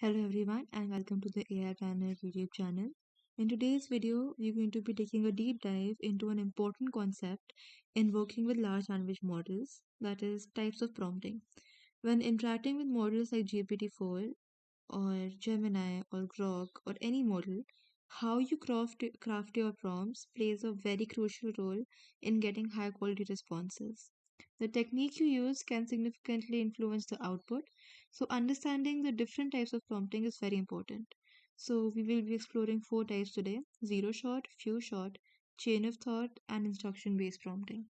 Hello everyone and welcome to the AI Planner YouTube channel. In today's video, we're going to be taking a deep dive into an important concept in working with large language models, that is types of prompting. When interacting with models like GPT-4 or Gemini or Grok or any model, how you craft your prompts plays a very crucial role in getting high quality responses. The technique you use can significantly influence the output, so understanding the different types of prompting is very important. So we will be exploring four types today: zero shot, few shot, chain of thought, and instruction based prompting.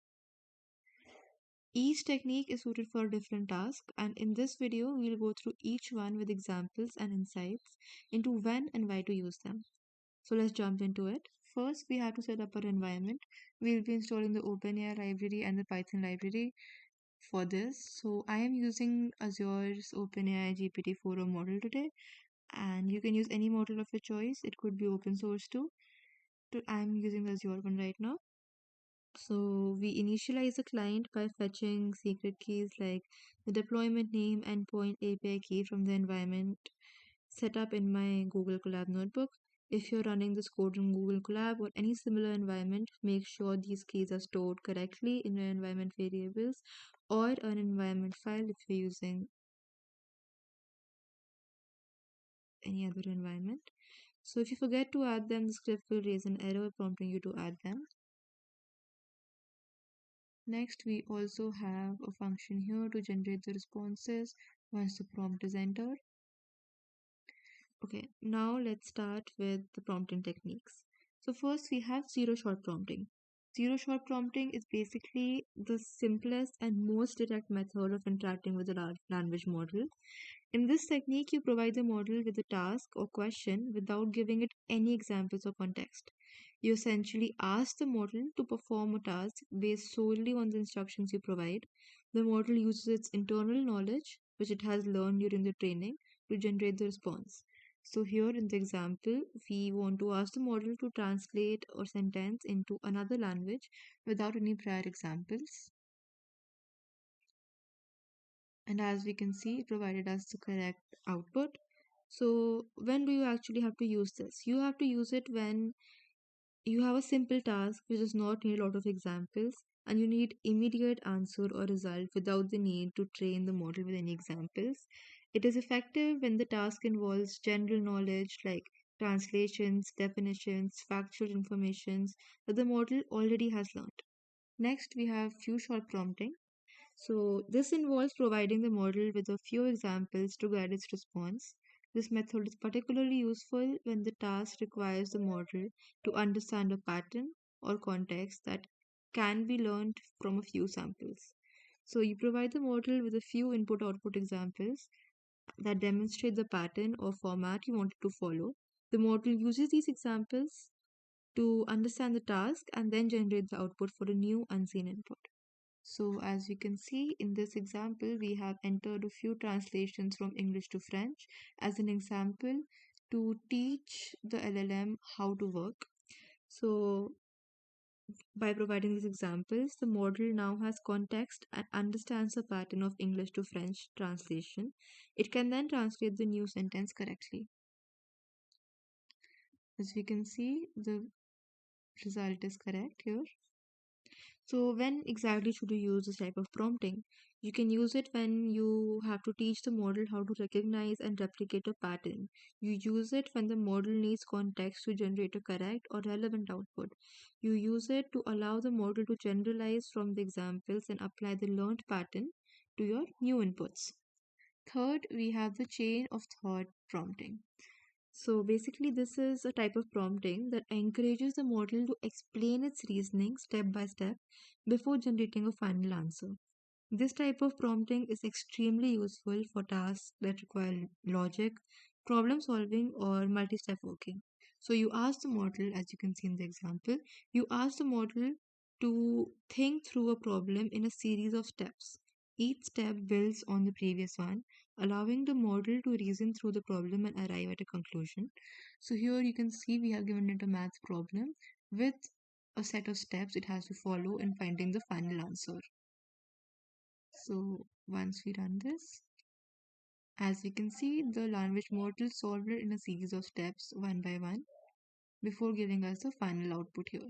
Each technique is suited for a different task, and in this video, we'll go through each one with examples and insights into when and why to use them. So let's jump into it. First, we have to set up our environment. We'll be installing the OpenAI library and the Python library for this. So I am using Azure's OpenAI GPT-4 model today, and you can use any model of your choice. It could be open source too. I'm using the Azure one right now. So we initialize the client by fetching secret keys like the deployment name, endpoint, API key from the environment set up in my Google Colab notebook. If you're running this code in Google Colab or any similar environment, make sure these keys are stored correctly in your environment variables or an environment file if you're using any other environment. So if you forget to add them, the script will raise an error prompting you to add them. Next, we also have a function here to generate the responses once the prompt is entered. Okay, now let's start with the prompting techniques. So first we have zero shot prompting. Zero shot prompting is basically the simplest and most direct method of interacting with a large language model. In this technique, you provide the model with a task or question without giving it any examples or context. You essentially ask the model to perform a task based solely on the instructions you provide. The model uses its internal knowledge, which it has learned during the training, to generate the response. So here in the example, we want to ask the model to translate a sentence into another language without any prior examples. And as we can see, it provided us the correct output. So when do you actually have to use this? You have to use it when you have a simple task which does not need a lot of examples and you need immediate answer or result without the need to train the model with any examples. It is effective when the task involves general knowledge like translations, definitions, factual informations that the model already has learned. Next, we have few shot prompting. So, this involves providing the model with a few examples to guide its response. This method is particularly useful when the task requires the model to understand a pattern or context that can be learned from a few samples. So, you provide the model with a few input output examples that demonstrate the pattern or format you wanted to follow. The model uses these examples to understand the task and then generate the output for a new unseen input. So as we can see in this example, we have entered a few translations from English to French as an example to teach the LLM how to work. So by providing these examples, the model now has context and understands the pattern of English to French translation. It can then translate the new sentence correctly. As we can see, the result is correct here. So when exactly should you use this type of prompting? You can use it when you have to teach the model how to recognize and replicate a pattern. You use it when the model needs context to generate a correct or relevant output. You use it to allow the model to generalize from the examples and apply the learned pattern to your new inputs. Third, we have the chain of thought prompting. So basically, this is a type of prompting that encourages the model to explain its reasoning step by step before generating a final answer. This type of prompting is extremely useful for tasks that require logic, problem solving, or multi step working. So you ask the model, as you can see in the example, you ask the model to think through a problem in a series of steps. Each step builds on the previous one, allowing the model to reason through the problem and arrive at a conclusion. So here you can see we have given it a math problem with a set of steps it has to follow in finding the final answer. So once we run this, As we can see, the language model solved it in a series of steps one by one before giving us the final output here.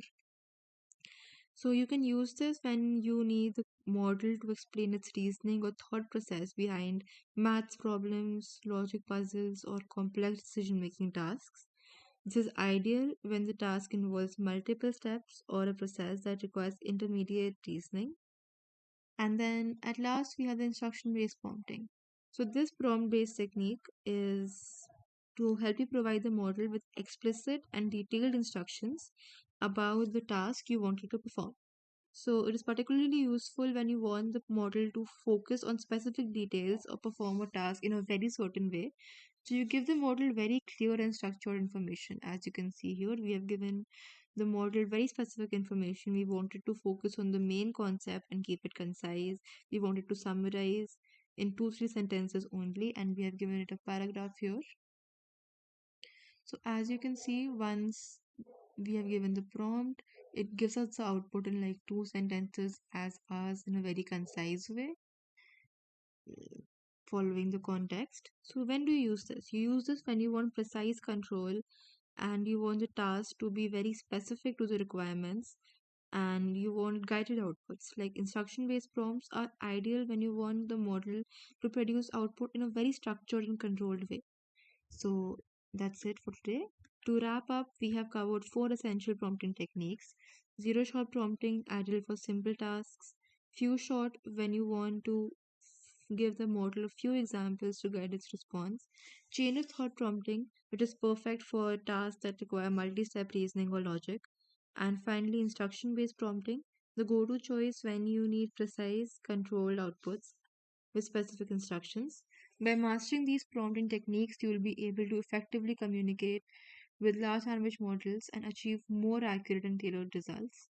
So you can use this when you need the model to explain its reasoning or thought process behind maths problems, logic puzzles, or complex decision making tasks. This is ideal when the task involves multiple steps or a process that requires intermediate reasoning. And then at last, we have the instruction based prompting. So, this prompt based technique is to help you provide the model with explicit and detailed instructions about the task you want it to perform. So, it is particularly useful when you want the model to focus on specific details or perform a task in a very certain way. So, you give the model very clear and structured information. As you can see here, we have given the model very specific information. We wanted to focus on the main concept and keep it concise. We wanted to summarize in 2 3 sentences only, and we have given it a paragraph here. So, as you can see, once we have given the prompt, it gives us the output in like 2 sentences as us in a very concise way, following the context. So when do you use this? You use this when you want precise control and you want the task to be very specific to the requirements and you want guided outputs. Like instruction based prompts are ideal when you want the model to produce output in a very structured and controlled way. So that's it for today. To wrap up, we have covered 4 essential prompting techniques: zero shot prompting, ideal for simple tasks; few shot, when you want to give the model a few examples to guide its response; chain of thought prompting, which is perfect for tasks that require multi step reasoning or logic; and finally, instruction based prompting, the go to choice when you need precise, controlled outputs with specific instructions. By mastering these prompting techniques, you will be able to effectively communicate with large language models and achieve more accurate and tailored results.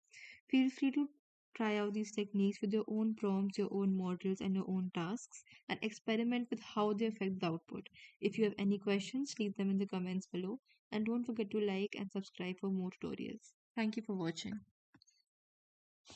Feel free to try out these techniques with your own prompts, your own models, and your own tasks, and experiment with how they affect the output. If you have any questions, leave them in the comments below, and don't forget to like and subscribe for more tutorials. Thank you for watching.